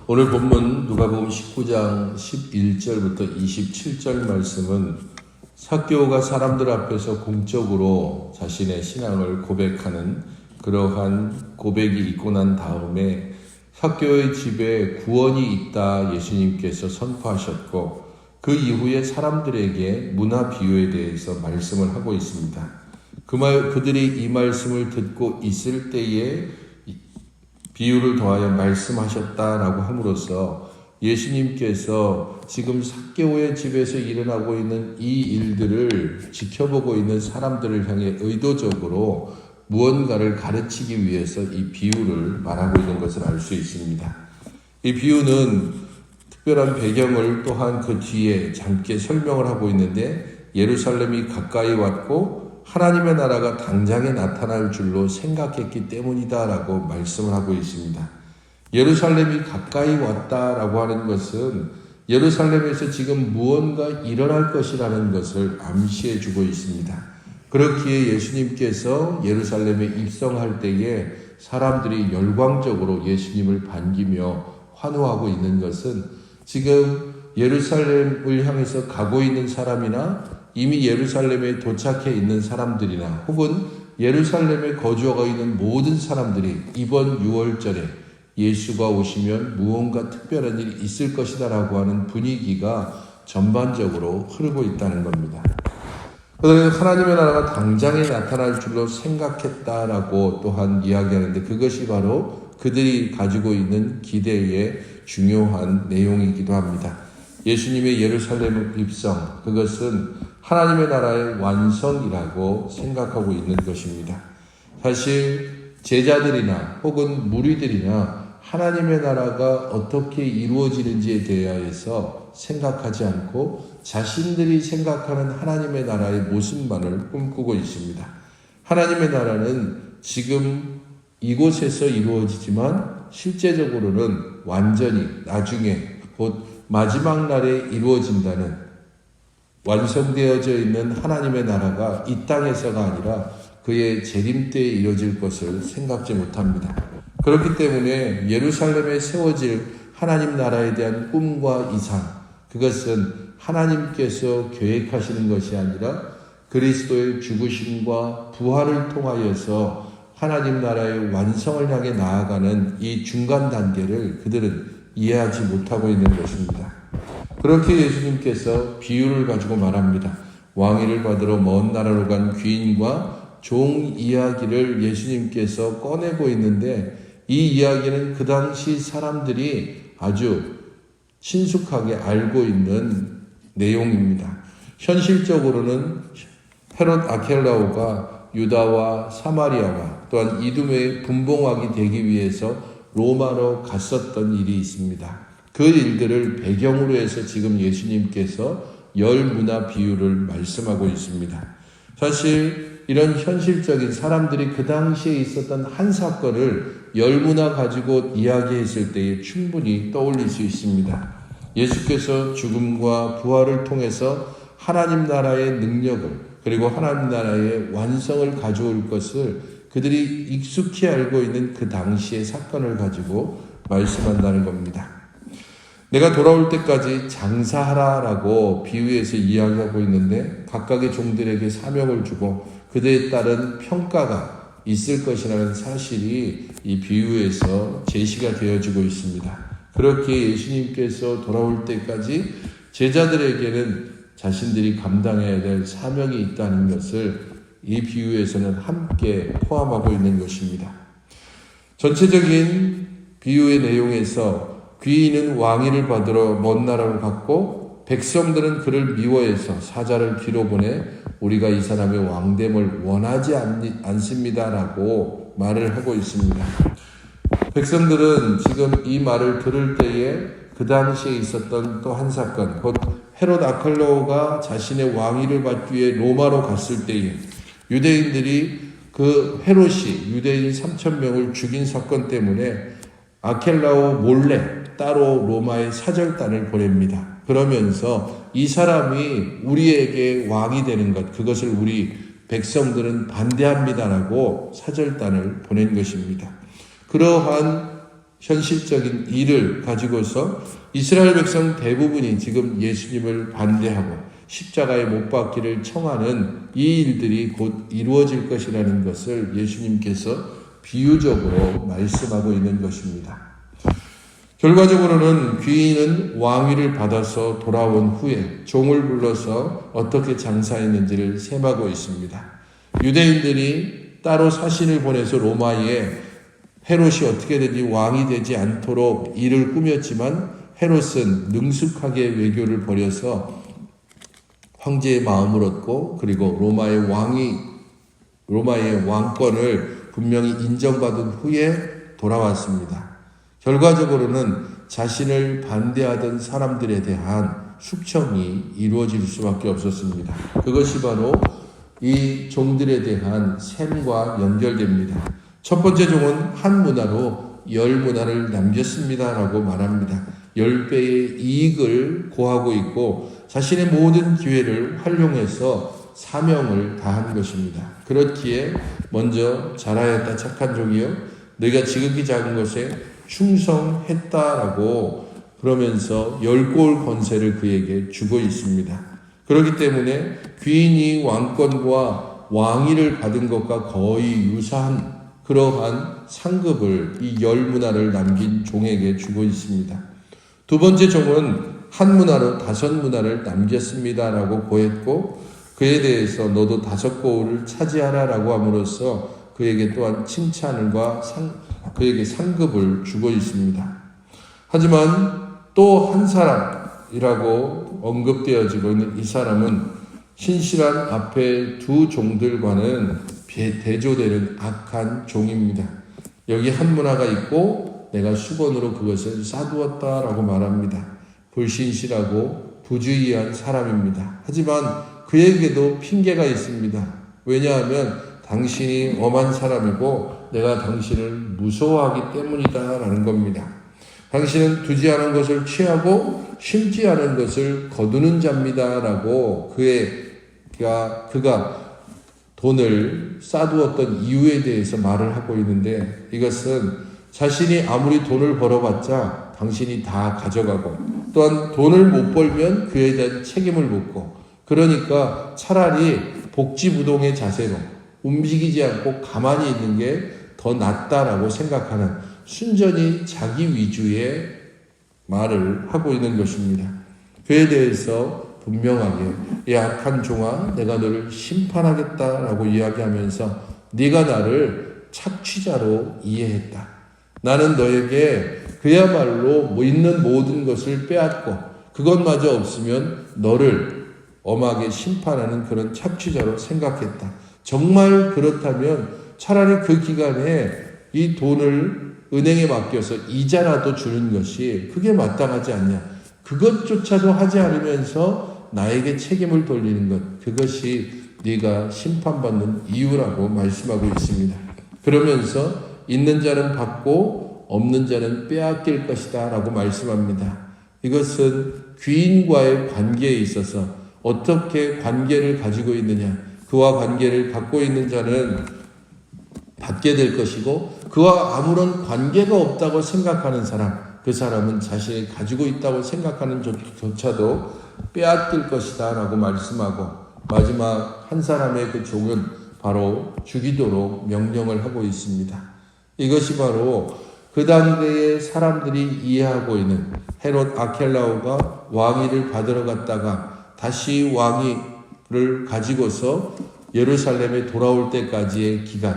오늘 본문 누가복음 19장 11절부터 27절 말씀은 삭개오가 사람들 앞에서 공적으로 자신의 신앙을 고백하는 그러한 고백이 있고 난 다음에 삭개오의 집에 구원이 있다 예수님께서 선포하셨고 그 이후에 사람들에게 문화 비유에 대해서 말씀을 하고 있습니다. 그들이 이 말씀을 듣고 있을 때에 비유를 더하여 말씀하셨다라고 함으로써 예수님께서 지금 삭개오의 집에서 일어나고 있는 이 일들을 지켜보고 있는 사람들을 향해 의도적으로 무언가를 가르치기 위해서 이 비유를 말하고 있는 것을 알 수 있습니다. 이 비유는 특별한 배경을 또한 그 뒤에 짧게 설명을 하고 있는데 예루살렘이 가까이 왔고 하나님의 나라가 당장에 나타날 줄로 생각했기 때문이다라고 말씀을 하고 있습니다. 예루살렘이 가까이 왔다라고 하는 것은 예루살렘에서 지금 무언가 일어날 것이라는 것을 암시해 주고 있습니다. 그렇기에 예수님께서 예루살렘에 입성할 때에 사람들이 열광적으로 예수님을 반기며 환호하고 있는 것은 지금 예루살렘을 향해서 가고 있는 사람이나 이미 예루살렘에 도착해 있는 사람들이나 혹은 예루살렘에 거주하고 있는 모든 사람들이 이번 6월절에 예수가 오시면 무언가 특별한 일이 있을 것이다 라고 하는 분위기가 전반적으로 흐르고 있다는 겁니다. 그래서 하나님의 나라가 당장에 나타날 줄로 생각했다라고 또한 이야기하는데 그것이 바로 그들이 가지고 있는 기대의 중요한 내용이기도 합니다. 예수님의 예루살렘 입성, 그것은 하나님의 나라의 완성이라고 생각하고 있는 것입니다. 사실 제자들이나 혹은 무리들이나 하나님의 나라가 어떻게 이루어지는지에 대하여서 생각하지 않고 자신들이 생각하는 하나님의 나라의 모습만을 꿈꾸고 있습니다. 하나님의 나라는 지금 이곳에서 이루어지지만 실제적으로는 완전히 나중에 곧 마지막 날에 이루어진다는 완성되어져 있는 하나님의 나라가 이 땅에서가 아니라 그의 재림 때에 이루어질 것을 생각지 못합니다. 그렇기 때문에 예루살렘에 세워질 하나님 나라에 대한 꿈과 이상, 그것은 하나님께서 계획하시는 것이 아니라 그리스도의 죽으심과 부활을 통하여서 하나님 나라의 완성을 향해 나아가는 이 중간 단계를 그들은 이해하지 못하고 있는 것입니다. 그렇게 예수님께서 비유를 가지고 말합니다. 왕위를 받으러 먼 나라로 간 귀인과 종 이야기를 예수님께서 꺼내고 있는데 이 이야기는 그 당시 사람들이 아주 친숙하게 알고 있는 내용입니다. 현실적으로는 헤롯 아켈라오가 유다와 사마리아와 또한 이두메의 분봉왕이 되기 위해서 로마로 갔었던 일이 있습니다. 그 일들을 배경으로 해서 지금 예수님께서 열 문화 비유를 말씀하고 있습니다. 사실 이런 현실적인 사람들이 그 당시에 있었던 한 사건을 열 문화 가지고 이야기했을 때에 충분히 떠올릴 수 있습니다. 예수께서 죽음과 부활을 통해서 하나님 나라의 능력을 그리고 하나님 나라의 완성을 가져올 것을 그들이 익숙히 알고 있는 그 당시의 사건을 가지고 말씀한다는 겁니다. 내가 돌아올 때까지 장사하라라고 비유해서 이야기하고 있는데 각각의 종들에게 사명을 주고 그들에 따른 평가가 있을 것이라는 사실이 이 비유에서 제시가 되어지고 있습니다. 그렇게 예수님께서 돌아올 때까지 제자들에게는 자신들이 감당해야 될 사명이 있다는 것을 이 비유에서는 함께 포함하고 있는 것입니다. 전체적인 비유의 내용에서 귀인은 왕위를 받으러 먼 나라로 갔고 백성들은 그를 미워해서 사자를 뒤로 보내 우리가 이 사람의 왕됨을 원하지 않습니다라고 말을 하고 있습니다. 백성들은 지금 이 말을 들을 때에 그 당시에 있었던 또 한 사건, 곧 헤롯 아켈라오가 자신의 왕위를 받기 위해 로마로 갔을 때에 유대인들이 그 헤롯이 유대인 3,000명을 죽인 사건 때문에 아켈라오 몰래 따로 로마에 사절단을 보냅니다. 그러면서 이 사람이 우리에게 왕이 되는 것, 그것을 우리 백성들은 반대합니다라고 사절단을 보낸 것입니다. 그러한 현실적인 일을 가지고서 이스라엘 백성 대부분이 지금 예수님을 반대하고 십자가에 못 박기를 청하는 이 일들이 곧 이루어질 것이라는 것을 예수님께서 비유적으로 말씀하고 있는 것입니다. 결과적으로는 귀인은 왕위를 받아서 돌아온 후에 종을 불러서 어떻게 장사했는지를 셈하고 있습니다. 유대인들이 따로 사신을 보내서 로마에 헤롯이 어떻게든지 왕이 되지 않도록 일을 꾸몄지만 헤롯은 능숙하게 외교를 벌여서 황제의 마음을 얻고 그리고 로마의 왕권을 분명히 인정받은 후에 돌아왔습니다. 결과적으로는 자신을 반대하던 사람들에 대한 숙청이 이루어질 수밖에 없었습니다. 그것이 바로 이 종들에 대한 셈과 연결됩니다. 첫 번째 종은 한 문화로 10문화를 남겼습니다라고 말합니다. 10배의 이익을 고하고 있고 자신의 모든 기회를 활용해서 사명을 다한 것입니다. 그렇기에 먼저 잘하였다 착한 종이여 너희가 지극히 작은 것에 충성했다라고 그러면서 10골 권세를 그에게 주고 있습니다. 그렇기 때문에 귀인이 왕권과 왕위를 받은 것과 거의 유사한 그러한 상급을 이 10문화를 남긴 종에게 주고 있습니다. 두 번째 종은 한 문화로 5문화를 남겼습니다라고 고했고 그에 대해서 너도 5고을을 차지하라라고 함으로써 그에게 또한 칭찬과 그에게 상급을 주고 있습니다. 하지만 또 한 사람이라고 언급되어지고 있는 이 사람은 신실한 앞에 두 종들과는 대조되는 악한 종입니다. 여기 한 문화가 있고 내가 수건으로 그것을 싸두었다라고 말합니다. 불신실하고 부주의한 사람입니다. 하지만 그에게도 핑계가 있습니다. 왜냐하면 당신이 엄한 사람이고 내가 당신을 무서워하기 때문이다라는 겁니다. 당신은 두지 않은 것을 취하고 심지 않은 것을 거두는 자입니다라고 그가 돈을 싸두었던 이유에 대해서 말을 하고 있는데 이것은 자신이 아무리 돈을 벌어봤자 당신이 다 가져가고 또한 돈을 못 벌면 그에 대한 책임을 묻고 그러니까 차라리 복지부동의 자세로 움직이지 않고 가만히 있는 게 더 낫다라고 생각하는 순전히 자기 위주의 말을 하고 있는 것입니다. 그에 대해서 분명하게 이 악한 종아 내가 너를 심판하겠다라고 이야기하면서 네가 나를 착취자로 이해했다. 나는 너에게 그야말로 있는 모든 것을 빼앗고 그것마저 없으면 너를 엄하게 심판하는 그런 착취자로 생각했다. 정말 그렇다면 차라리 그 기간에 이 돈을 은행에 맡겨서 이자라도 주는 것이 그게 마땅하지 않냐. 그것조차도 하지 않으면서 나에게 책임을 돌리는 것, 그것이 네가 심판받는 이유라고 말씀하고 있습니다. 그러면서 있는 자는 받고 없는 자는 빼앗길 것이다 라고 말씀합니다. 이것은 귀인과의 관계에 있어서 어떻게 관계를 가지고 있느냐, 그와 관계를 갖고 있는 자는 받게 될 것이고 그와 아무런 관계가 없다고 생각하는 사람, 그 사람은 자신이 가지고 있다고 생각하는 조차도 빼앗길 것이다 라고 말씀하고 마지막 한 사람의 그 종은 바로 죽이도록 명령을 하고 있습니다. 이것이 바로 그 당대의 사람들이 이해하고 있는 헤롯 아켈라오가 왕위를 받으러 갔다가 다시 왕위를 가지고서 예루살렘에 돌아올 때까지의 기간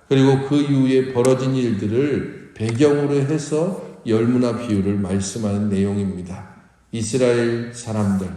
그리고 그 이후에 벌어진 일들을 배경으로 해서 10문화 비유를 말씀하는 내용입니다. 이스라엘 사람들,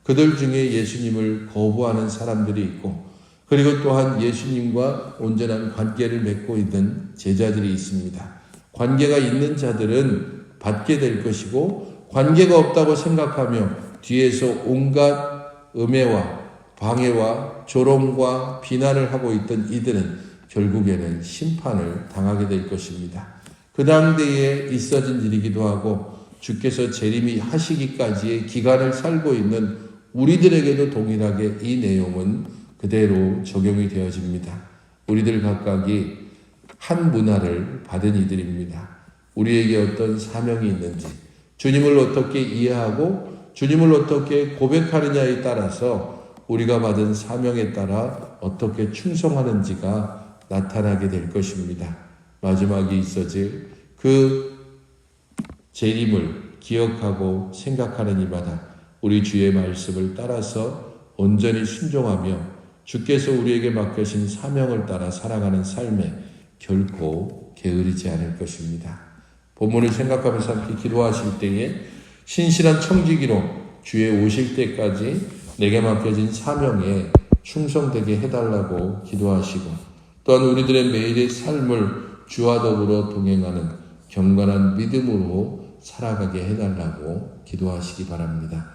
그들 중에 예수님을 거부하는 사람들이 있고 그리고 또한 예수님과 온전한 관계를 맺고 있는 제자들이 있습니다. 관계가 있는 자들은 받게 될 것이고 관계가 없다고 생각하며 뒤에서 온갖 음해와 방해와 조롱과 비난을 하고 있던 이들은 결국에는 심판을 당하게 될 것입니다. 그 당대에 있어진 일이기도 하고 주께서 재림하시기까지의 기간을 살고 있는 우리들에게도 동일하게 이 내용은 그대로 적용이 되어집니다. 우리들 각각이 한 문화를 받은 이들입니다. 우리에게 어떤 사명이 있는지, 주님을 어떻게 이해하고 주님을 어떻게 고백하느냐에 따라서 우리가 받은 사명에 따라 어떻게 충성하는지가 나타나게 될 것입니다. 마지막에 있어질 그 재림을 기억하고 생각하는 이마다 우리 주의 말씀을 따라서 온전히 순종하며 주께서 우리에게 맡겨진 사명을 따라 살아가는 삶에 결코 게으르지 않을 것입니다. 본문을 생각하면서 함께 기도하실 때에 신실한 청지기로 주의 오실 때까지 내게 맡겨진 사명에 충성되게 해달라고 기도하시고, 또한 우리들의 매일의 삶을 주와 더불어 동행하는 경건한 믿음으로 살아가게 해달라고 기도하시기 바랍니다.